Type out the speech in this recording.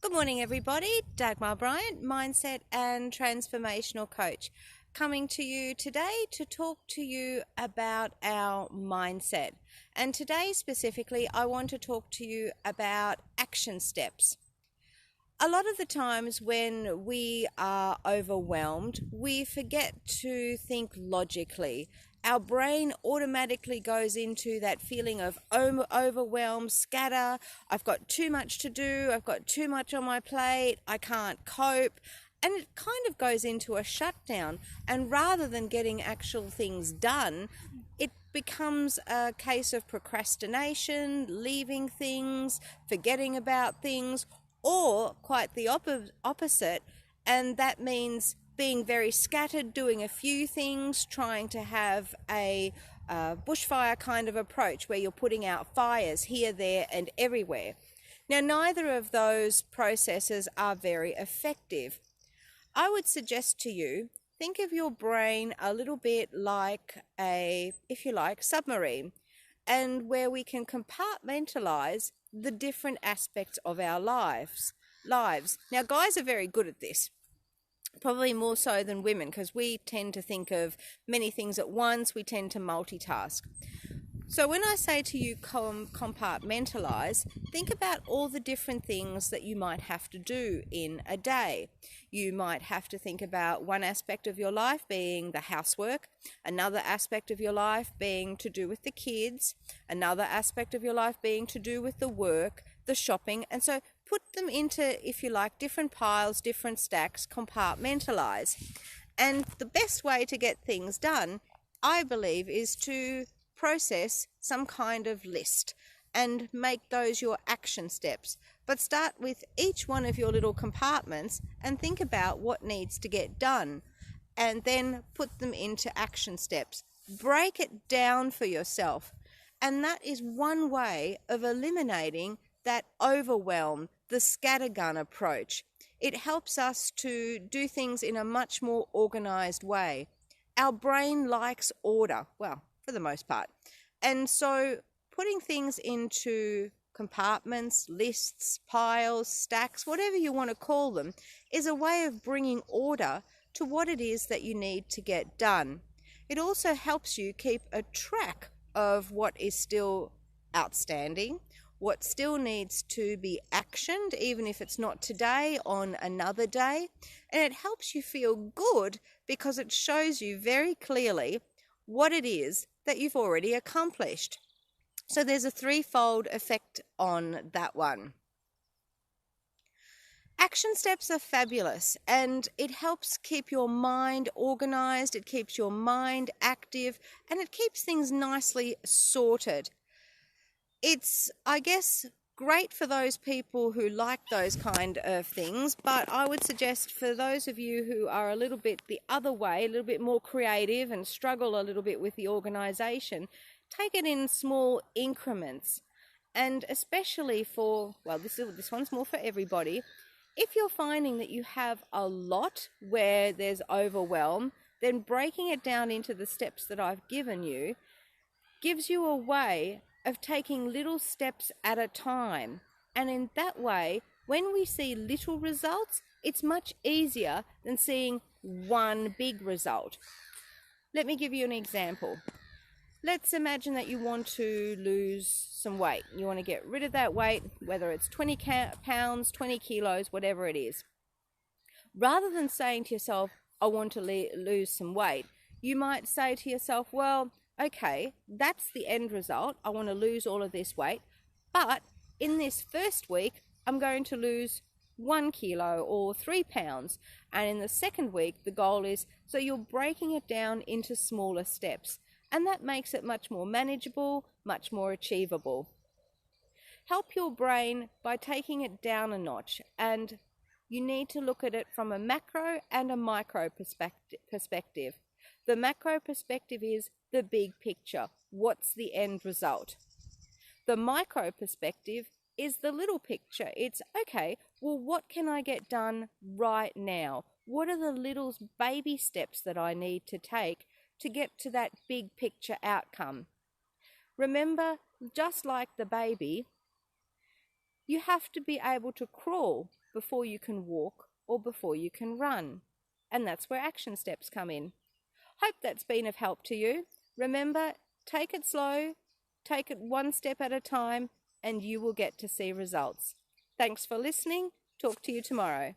Good morning, everybody. Dagmar Bryant, Mindset and Transformational Coach, coming to you today to talk to you about our mindset. And today, specifically, I want to talk to you about action steps. A lot of the times when we are overwhelmed, we forget to think logically. Our brain automatically goes into that feeling of overwhelm, scatter. I've got too much to do. I've got too much on my plate. I can't cope. And it kind of goes into a shutdown. And rather than getting actual things done, it becomes a case of procrastination, leaving things, forgetting about things, or quite the opposite. And that means being very scattered, doing a few things, trying to have a bushfire kind of approach where you're putting out fires here, there, and everywhere. Now, neither of those processes are very effective. I would suggest to you, think of your brain a little bit like a, if you like, submarine, and where we can compartmentalize the different aspects of our lives. Now, guys are very good at this. Probably more so than women, because we tend to think of many things at once. We tend to multitask. So when I say to you compartmentalize, think about all the different things that you might have to do in a day. You might have to think about one aspect of your life being the housework, another aspect of your life being to do with the kids, another aspect of your life being to do with the work, the shopping, and so put them into, if you like, different piles, different stacks, compartmentalize. And the best way to get things done, I believe, is to process some kind of list and make those your action steps. But start with each one of your little compartments and think about what needs to get done, and then put them into action steps. Break it down for yourself. And that is one way of eliminating that overwhelm, the scattergun approach. It helps us to do things in a much more organized way. Our brain likes order, well, for the most part. And so putting things into compartments, lists, piles, stacks, whatever you want to call them, is a way of bringing order to what it is that you need to get done. It also helps you keep a track of what is still outstanding, what still needs to be actioned, even if it's not today, on another day. And it helps you feel good because it shows you very clearly what it is that you've already accomplished. So there's a threefold effect on that one. Action steps are fabulous, and it helps keep your mind organized, it keeps your mind active, and it keeps things nicely sorted. It's, I guess, great for those people who like those kind of things, but I would suggest for those of you who are a little bit the other way, a little bit more creative and struggle a little bit with the organization, take it in small increments. And especially for, well, this one's more for everybody. If you're finding that you have a lot where there's overwhelm, then breaking it down into the steps that I've given you gives you a way of taking little steps at a time. And in that way, when we see little results, it's much easier than seeing one big result. Let me give you an example. Let's imagine that you want to lose some weight. You want to get rid of that weight, whether it's 20 pounds, 20 kilos, whatever it is. Rather than saying to yourself, I want to lose some weight, you might say to yourself, well, okay, that's the end result. I want to lose all of this weight, but in this first week, I'm going to lose 1 kilo or 3 pounds. And in the second week, the goal is, so you're breaking it down into smaller steps. And that makes it much more manageable, much more achievable. Help your brain by taking it down a notch. And you need to look at it from a macro and a micro perspective. The macro perspective is the big picture. What's the end result? The micro perspective is the little picture. It's, okay, well, what can I get done right now? What are the little baby steps that I need to take to get to that big picture outcome? Remember, just like the baby, you have to be able to crawl before you can walk or before you can run. And that's where action steps come in. Hope that's been of help to you. Remember, take it slow, take it one step at a time, and you will get to see results. Thanks for listening. Talk to you tomorrow.